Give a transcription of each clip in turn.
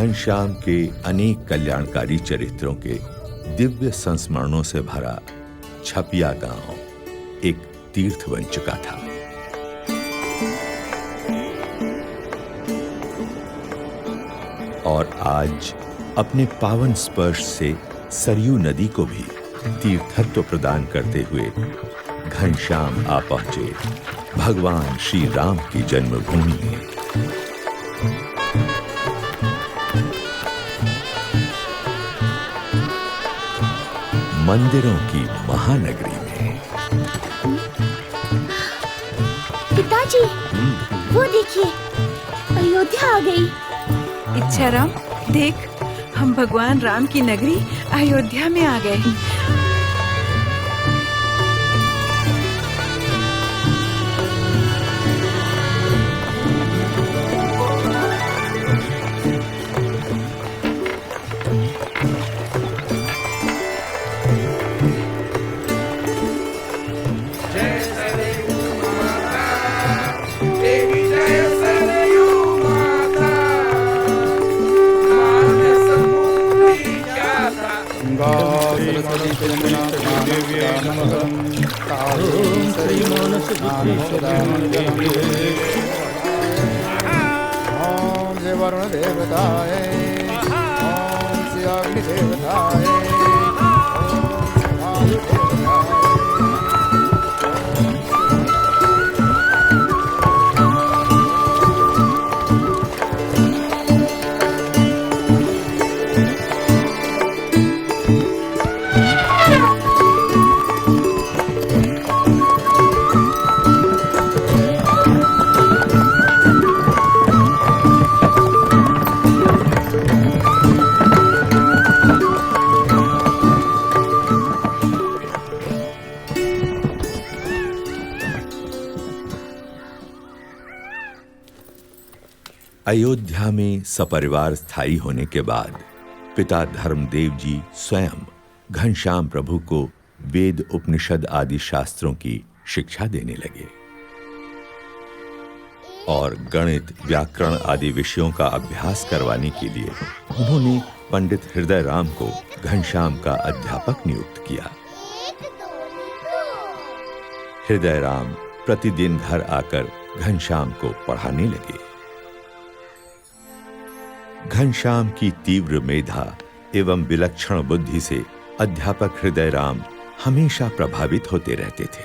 घनश्याम के अनेक कल्याणकारी चरित्रों के दिव्य संस्मरणों से भरा छपिया गांव एक तीर्थ बन चुका था। और आज अपने पावन स्पर्श से सरयू नदी को भी तीर्थत्व प्रदान करते हुए घनश्याम आ पहुंचे भगवान श्री राम की जन्मभूमि में। मंदिरों की महानगरी में। पिताजी, वो देखिए, अयोध्या आ गई। इच्छाराम, देख, हम भगवान राम की नगरी अयोध्या में आ गए। ओम जय वरुण देवताय, ओम श्री अग्नि देवताय, ओम श्री वायु अयोध्या में सपरिवार स्थायी होने के बाद पिता धर्मदेव जी स्वयं घनश्याम प्रभु को वेद उपनिषद आदि शास्त्रों की शिक्षा देने लगे और गणित व्याकरण आदि विषयों का अभ्यास करवाने के लिए उन्होंने पंडित हृदय राम को घनश्याम का अध्यापक नियुक्त किया। हृदय राम प्रतिदिन घर आकर घनश्याम को पढ़ाने लगे। घनश्याम की तीव्र मेधा एवं विलक्षण बुद्धि से अध्यापक हृदय राम हमेशा प्रभावित होते रहते थे।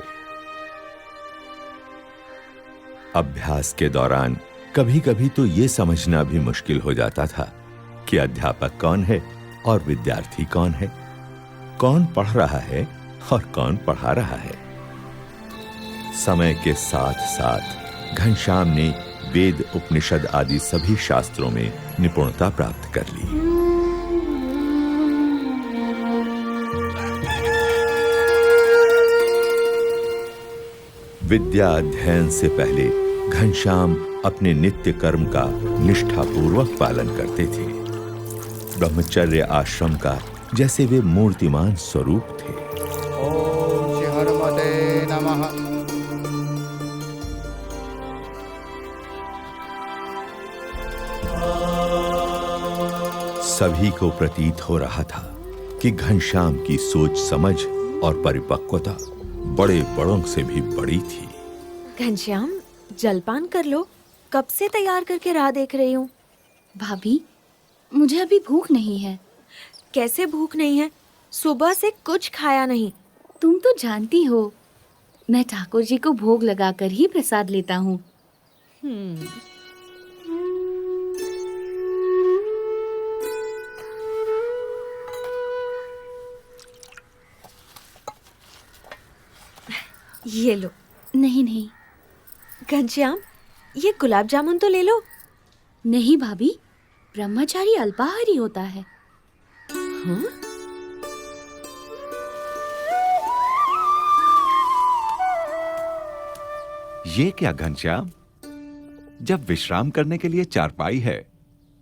अभ्यास के दौरान कभी-कभी तो यह समझना भी मुश्किल हो जाता था कि अध्यापक कौन है और विद्यार्थी कौन है, कौन पढ़ रहा है और कौन पढ़ा रहा है। समय के साथ-साथ घनश्याम ने वेद उपनिषद आदि सभी शास्त्रों में निपुणता प्राप्त कर ली। विद्या अध्ययन से पहले घनश्याम अपने नित्य कर्म का निष्ठापूर्वक पालन करते थे। ब्रह्मचर्य आश्रम का जैसे वे मूर्तिमान स्वरूप थे। ओम श्री हरमते नमः। सभी को प्रतीत हो रहा था कि घनश्याम की सोच समझ और परिपक्वता बड़े बड़ों से भी बड़ी थी। घनश्याम, जलपान कर लो, कब से तैयार करके राह देख रही हूँ। भाभी, मुझे अभी भूख नहीं है। कैसे भूख नहीं है? सुबह से कुछ खाया नहीं। तुम तो जानती हो, मैं ठाकुर जी को भोग लगाकर ही प्रसाद लेता हूँ। ये लो। नहीं नहीं। घनश्याम, ये गुलाब जामुन तो ले लो। नहीं भाभी, ब्रह्मचारी अल्पाहारी होता है। हाँ? ये क्या घनश्याम, जब विश्राम करने के लिए चारपाई है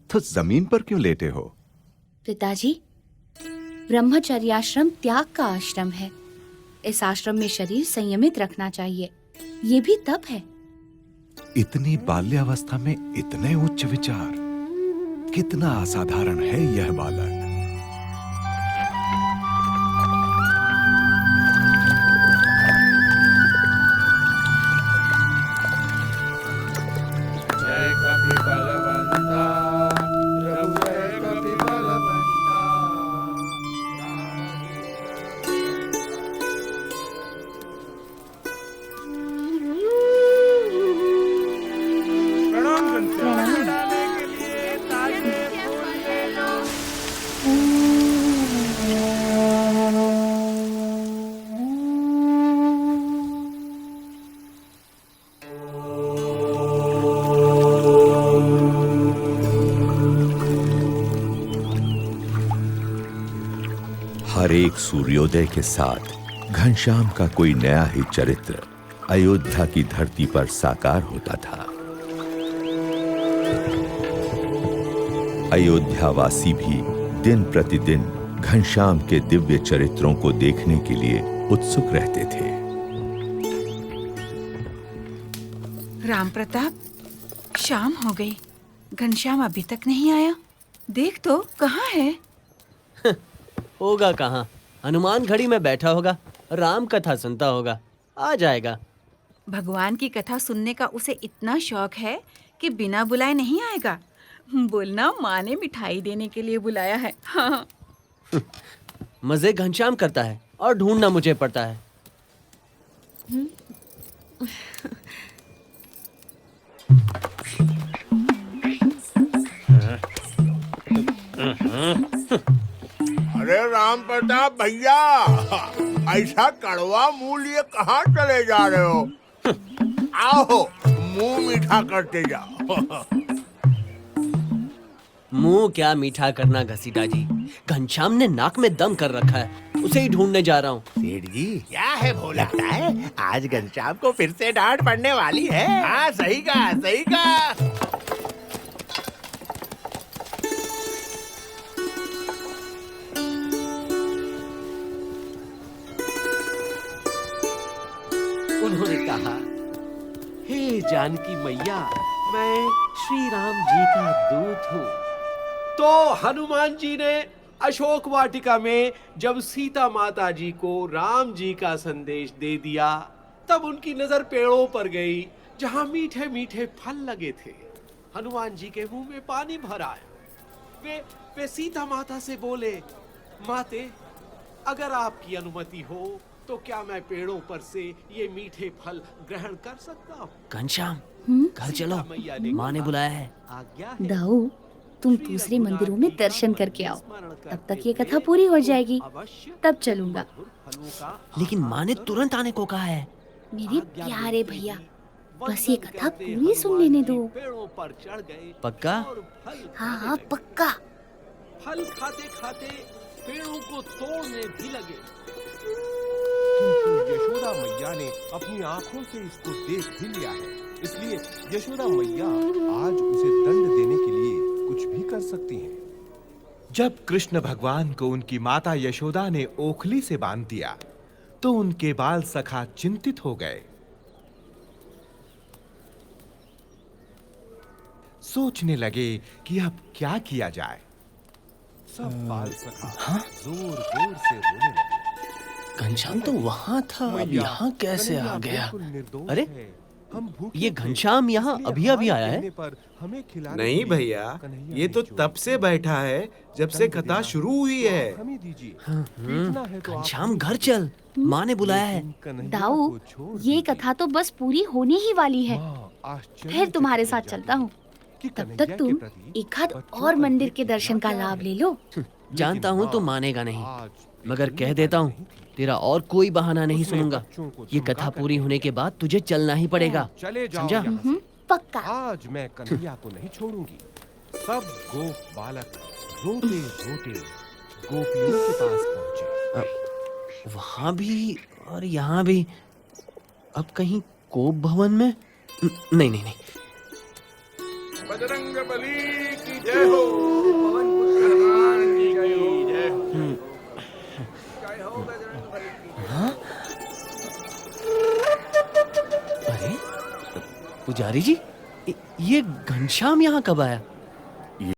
तो जमीन पर क्यों लेटे हो? पिताजी, ब्रह्मचर्याश्रम त्याग का आश्रम है। इस आश्रम में शरीर संयमित रखना चाहिए। ये भी तप है। इतनी बाल्यावस्था में इतने उच्च विचार। कितना असाधारण है यह बालक। जय कपि बलवंता प्रभु जय कपि बलवंता। प्रणाम घनश्याम। डालने के लिए ताली बोले लो। हर एक सूर्योदय के साथ घनश्याम का कोई नया ही चरित्र अयोध्या की धरती पर साकार होता था। अयोध्यावासी भी दिन प्रतिदिन घनश्याम के दिव्य चरित्रों को देखने के लिए उत्सुक रहते थे। राम प्रताप, शाम हो गई, घनश्याम अभी तक नहीं आया। देख तो कहाँ है? होगा कहाँ, हनुमान घड़ी में बैठा होगा, राम कथा सुनता होगा, आ जाएगा। भगवान की कथा सुनने का उसे इतना शौक है कि बिना बुलाए नहीं आएगा। बोलना माँ ने मिठाई देने के लिए बुलाया है। हाँ। मजे घनश्याम करता है और ढूंढना मुझे पड़ता है। अरे राम प्रताप भैया, ऐसा कड़वा मुंह लिए कहाँ चले जा रहे हो? आओ मुंह मीठा करते जाओ। मुंह क्या मीठा करना घसीटा जी, घनश्याम ने नाक में दम कर रखा है, उसे ही ढूंढने जा रहा हूँ। सेठ जी क्या है वो, लगता है आज घनश्याम को फिर से डांट पड़ने वाली है। हाँ सही कहा, सही कहा। उन्होंने कहा, हे जानकी मैया, मैं श्री राम जी का दूत हूँ। तो हनुमान जी ने अशोक वाटिका में जब सीता माता जी को राम जी का संदेश दे दिया, तब उनकी नजर पेड़ों पर गई जहाँ मीठे मीठे फल लगे थे। हनुमान जी के मुंह में पानी भर आया। वे सीता माता से बोले, माते, अगर आपकी अनुमति हो तो क्या मैं पेड़ों पर से ये मीठे फल ग्रहण कर सकता हूँ? घनश्याम, घर चलो, माँ ने बुलाया है। आज्ञा है। दाऊ, तुम दूसरे मंदिरों में दर्शन करके आओ, तब तक ये कथा पूरी हो जाएगी, तब चलूंगा। लेकिन माँ ने तुरंत आने को कहा है। मेरे प्यारे भैया, बस ये कथा पूरी सुन लेने दो। पेड़ों पर चढ़ गए। पक्का? और फल हाँ हाँ पक्का। फल खाते खाते पेड़ों को तोड़ने भी लगे। किंतु यशोदा मैया ने अपनी आंखों से इसको देख भी लिया है, इसलिए यशोदा मैया आज उसे दंड देने के लिए कुछ भी कर सकती हैं। जब कृष्ण भगवान को उनकी माता यशोदा ने ओखली से बांध दिया, तो उनके बाल सखा चिंतित हो गए। सोचने लगे कि अब क्या किया जाए। सब बाल सखा जोर जोर से रोने लगे। घनश्याम तो वहाँ था, अब यहाँ कैसे आ गया? अरे, हम भूखे ये थे, घनश्याम यहाँ इसलिए अभी अभी हमारे आया है? कहने पर हमें खिलाने नहीं के लिए भैया, कन्हैया ये ने तो छोड़ा। तब से बैठा है जब से दंड कथा देना शुरू हुई है। तो हमें दीजिए। पीटना है तो आप घनश्याम घर चल, माँ ने बुलाया है। कन्हैया दाऊ, को छोड़ ये दीजिए। कथा तो बस पूरी होने ही वाली है। माँ आश्चर्य फिर से तुम्हारे खड़ी साथ जाती चलता हूँ। कि तब कन्हैया तक के तुम प्रति एक आध बच्चों और का मंदिर दिल के कितना दर्शन का प्यार लाभ है। ले लो। जानता हूँ तो मानेगा नहीं, आज मगर कह पिघलने देता वाली हूँ, नहीं थी। तेरा और कोई बहाना नहीं उसने सुनूंगा। बच्चों को ये धमका कथा कर पूरी दिया। होने के बाद तुझे चलना ही पड़ेगा। चले जाओ समझा? यहाँ से। पक्का। आज मैं कन्हैया को नहीं छोड़ूंगी। सब गोप बालक रोते रोते गोपियों के पास पहुंचे। वहाँ भी और यहाँ भी। अब कहीं कोप भवन में? नहीं नहीं नहीं। बजरंग बली की जय हो। पवन पुत्र हनुमान की जय हो। जय हो बजरंग बली की। हाँ? अरे, पुजारी जी, ये घनश्याम यहाँ कब आया?